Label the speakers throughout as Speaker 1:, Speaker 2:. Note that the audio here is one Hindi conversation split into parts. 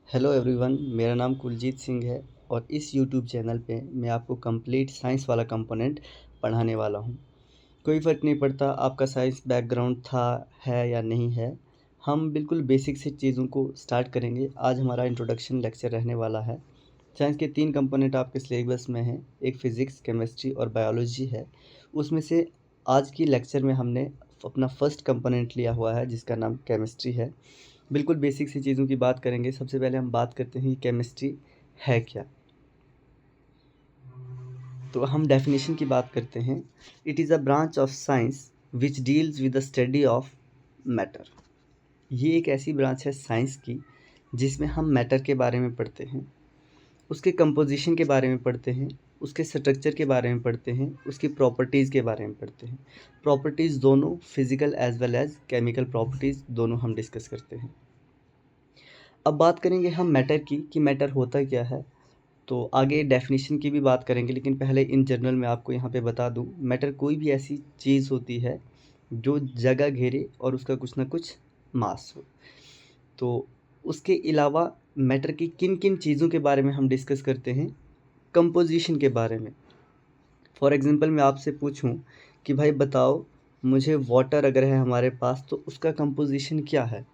Speaker 1: हेलो एवरीवन, मेरा नाम कुलजीत सिंह है और इस यूट्यूब चैनल पे मैं आपको कंप्लीट साइंस वाला कंपोनेंट पढ़ाने वाला हूँ। कोई फ़र्क नहीं पड़ता आपका साइंस बैकग्राउंड था, है या नहीं है। हम बिल्कुल बेसिक से चीज़ों को स्टार्ट करेंगे। आज हमारा इंट्रोडक्शन लेक्चर रहने वाला है। साइंस के 3 कंपोनेंट आपके सिलेबस में हैं, एक फ़िज़िक्स, केमिस्ट्री और बायोलॉजी है। उसमें से आज की लेक्चर में हमने अपना फर्स्ट कंपोनेंट लिया हुआ है जिसका नाम केमिस्ट्री है। बिल्कुल बेसिक सी चीज़ों की बात करेंगे। सबसे पहले हम बात करते हैं कि केमिस्ट्री है क्या। तो हम डेफिनेशन की बात करते हैं। It is a branch of science which deals with the study of matter. ये एक ऐसी ब्रांच है साइंस की जिसमें हम मैटर के बारे में पढ़ते हैं, उसके कंपोजिशन के बारे में पढ़ते हैं, उसके स्ट्रक्चर के बारे में पढ़ते हैं, उसकी प्रॉपर्टीज़ के बारे में पढ़ते हैं। प्रॉपर्टीज़ दोनों physical as well as chemical properties दोनों हम डिस्कस करते हैं। अब बात करेंगे हम मैटर की कि मैटर होता क्या है। तो आगे डेफिनेशन की भी बात करेंगे, लेकिन पहले इन जनरल मैं आपको यहाँ पे बता दूँ, मैटर कोई भी ऐसी चीज़ होती है जो जगह घेरे और उसका कुछ ना कुछ मास हो। तो उसके अलावा मैटर की किन किन चीज़ों के बारे में हम डिस्कस करते हैं, कंपोजिशन के बारे में। फॉर एग्ज़ाम्पल मैं आपसे पूछूं कि भाई बताओ, मुझे वाटर अगर है हमारे पास तो उसका कंपोजिशन क्या है,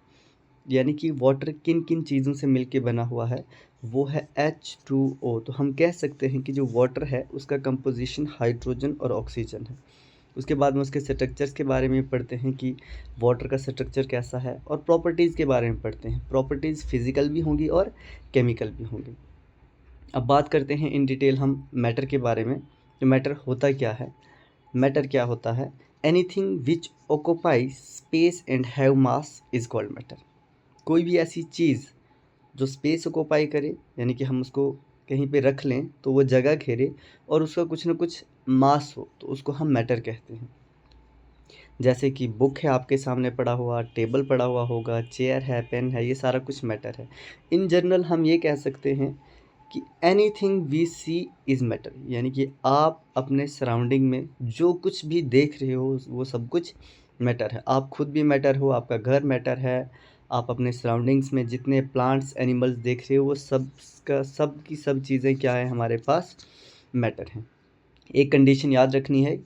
Speaker 1: यानी कि वाटर किन किन चीज़ों से मिलके बना हुआ है, वो है H2O। तो हम कह सकते हैं कि जो वाटर है उसका कंपोजिशन हाइड्रोजन और ऑक्सीजन है। उसके बाद में उसके स्ट्रक्चर्स के बारे में पढ़ते हैं कि वाटर का स्ट्रक्चर कैसा है, और प्रॉपर्टीज़ के बारे में पढ़ते हैं। प्रॉपर्टीज़ फिजिकल भी होंगी और केमिकल भी होंगी। अब बात करते हैं इन डिटेल हम मैटर के बारे में। तो मैटर होता क्या है। मैटर क्या होता है, anything which occupy space and have mass is called matter. कोई भी ऐसी चीज़ जो स्पेस ऑक्यूपाई करे, यानी कि हम उसको कहीं पे रख लें तो वो जगह घेरे और उसका कुछ ना कुछ मास हो, तो उसको हम मैटर कहते हैं। जैसे कि बुक है आपके सामने पड़ा हुआ, टेबल पड़ा हुआ होगा, चेयर है, पेन है, ये सारा कुछ मैटर है। इन जनरल हम ये कह सकते हैं कि anything we see is matter, यानी कि आप अपने सराउंडिंग में जो कुछ भी देख रहे हो वो सब कुछ मैटर है। आप खुद भी मैटर हो, आपका घर मैटर है, आप अपने सराउंडिंग्स में जितने प्लांट्स एनिमल्स देख रहे हो वो सब का सब की सब चीज़ें क्या है, हमारे पास मैटर हैं। एक कंडीशन याद रखनी है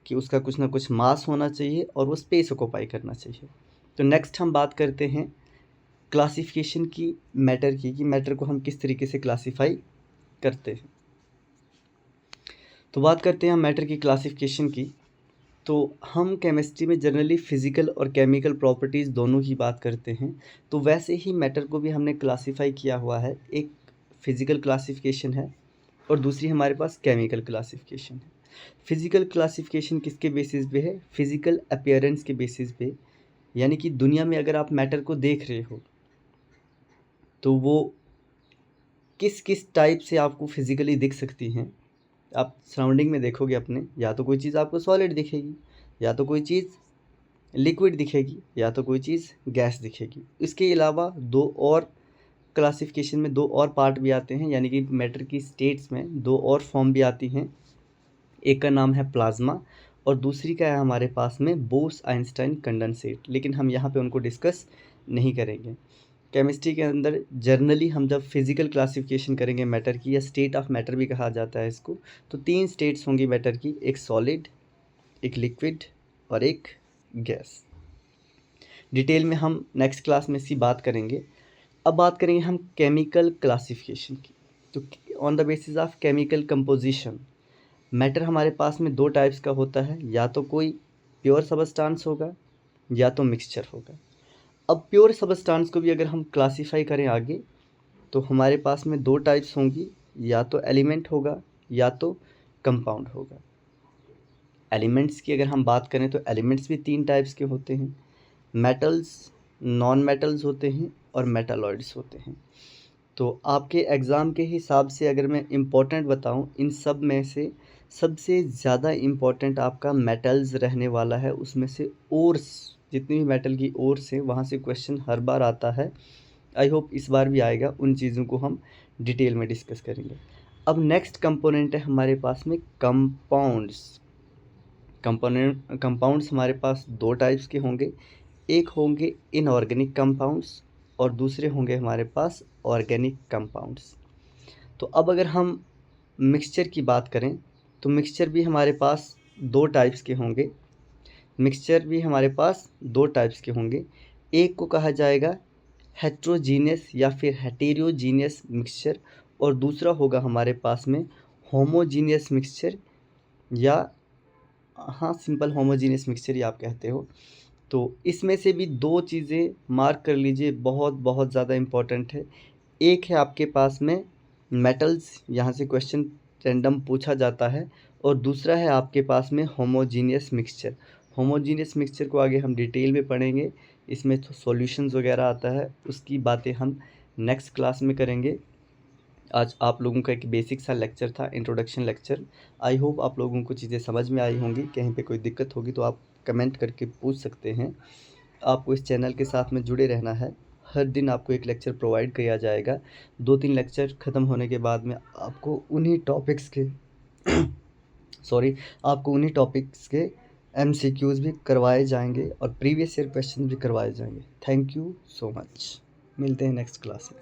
Speaker 1: कि उसका कुछ ना कुछ मास होना चाहिए और वो स्पेस ऑक्यूपाई करना चाहिए। तो नेक्स्ट हम बात करते हैं क्लासिफिकेशन की मैटर की, कि मैटर को हम किस तरीके से क्लासीफाई करते हैं। तो बात करते हैं हम मैटर की क्लासिफिकेशन की। तो हम केमिस्ट्री में जनरली फिज़िकल और केमिकल प्रॉपर्टीज़ दोनों की बात करते हैं। तो वैसे ही मैटर को भी हमने क्लासीफाई किया हुआ है। एक फिज़िकल क्लासिफिकेशन है और दूसरी हमारे पास केमिकल क्लासिफिकेशन है। फिज़िकल क्लासिफिकेशन किसके बेसिस पे है, फिज़िकल अपीयरेंस के बेसिस पे। यानी कि दुनिया में अगर आप मैटर को देख रहे हो तो वो किस किस टाइप से आपको फिज़िकली दिख सकती हैं। आप सराउंडिंग में देखोगे अपने, या तो कोई चीज़ आपको सॉलिड दिखेगी, या तो कोई चीज़ लिक्विड दिखेगी, या तो कोई चीज़ गैस दिखेगी। इसके अलावा दो और क्लासिफिकेशन में दो और पार्ट भी आते हैं, यानी कि मैटर की स्टेट्स में दो और फॉर्म भी आती हैं। एक का नाम है प्लाज्मा और दूसरी का है हमारे पास में बोस आइंस्टाइन कंडेंसेट, लेकिन हम यहाँ पे उनको डिस्कस नहीं करेंगे। केमिस्ट्री के अंदर जर्नली हम जब फिज़िकल क्लासिफिकेशन करेंगे मैटर की, या स्टेट ऑफ मैटर भी कहा जाता है इसको, तो 3 स्टेट्स होंगी मैटर की, एक सॉलिड, एक लिक्विड और एक गैस। डिटेल में हम नेक्स्ट क्लास में इसकी बात करेंगे। अब बात करेंगे हम केमिकल क्लासिफिकेशन की। तो on the basis of chemical composition, matter हमारे पास में 2 टाइप्स का होता है, या तो कोई प्योर सबस्टांस होगा या तो मिक्सचर होगा। अब प्योर सबस्टांस को भी अगर हम क्लासीफाई करें आगे, तो हमारे पास में 2 टाइप्स होंगी, या तो एलिमेंट होगा या तो कंपाउंड होगा। एलिमेंट्स की अगर हम बात करें तो एलिमेंट्स भी 3 टाइप्स के होते हैं, मेटल्स, नॉन मेटल्स होते हैं और मेटालॉइड्स होते हैं। तो आपके एग्ज़ाम के हिसाब से अगर मैं इम्पोर्टेंट बताऊं, इन सब में से सबसे ज़्यादा इम्पोर्टेंट आपका मेटल्स रहने वाला है। उसमें से ओर्स, जितनी भी मेटल की ओर्स हैं वहाँ से क्वेश्चन हर बार आता है। आई होप इस बार भी आएगा। उन चीज़ों को हम डिटेल में डिस्कस करेंगे। अब नेक्स्ट कंपोनेंट है हमारे पास में कंपाउंड्स। कंपाउंड्स हमारे पास 2 टाइप्स के होंगे, एक होंगे इनऑर्गेनिक कंपाउंड्स और दूसरे होंगे हमारे पास ऑर्गेनिक कंपाउंड्स। तो अब अगर हम मिक्सचर की बात करें तो मिक्सचर भी हमारे पास दो टाइप्स के होंगे। एक को कहा जाएगा हेट्रोजीनियस या फिर हेटेरोजीनियस मिक्सचर, और दूसरा होगा हमारे पास में होमोजीनियस मिक्सचर, या हाँ, सिंपल होमोजीनियस मिक्सचर ही आप कहते हो। तो इसमें से भी दो चीज़ें मार्क कर लीजिए, बहुत बहुत ज़्यादा इम्पोर्टेंट है। एक है आपके पास में मेटल्स, यहाँ से क्वेश्चन रैंडम पूछा जाता है, और दूसरा है आपके पास में होमोजीनियस मिक्सचर। होमोजीनियस मिक्सचर को आगे हम डिटेल में पढ़ेंगे, इसमें तो सॉल्यूशंस वगैरह आता है, उसकी बातें हम नेक्स्ट क्लास में करेंगे। आज आप लोगों का एक बेसिक सा लेक्चर था, इंट्रोडक्शन लेक्चर। आई होप आप लोगों को चीज़ें समझ में आई होंगी। कहीं पे कोई दिक्कत होगी तो आप कमेंट करके पूछ सकते हैं। आपको इस चैनल के साथ में जुड़े रहना है। हर दिन आपको एक लेक्चर प्रोवाइड किया जाएगा। 2-3 लेक्चर ख़त्म होने के बाद में आपको उन्हीं टॉपिक्स के MCQs भी करवाए जाएंगे और प्रीवियस ईयर क्वेश्चन भी करवाए जाएंगे। Thank you so much. मिलते हैं नेक्स्ट क्लास में।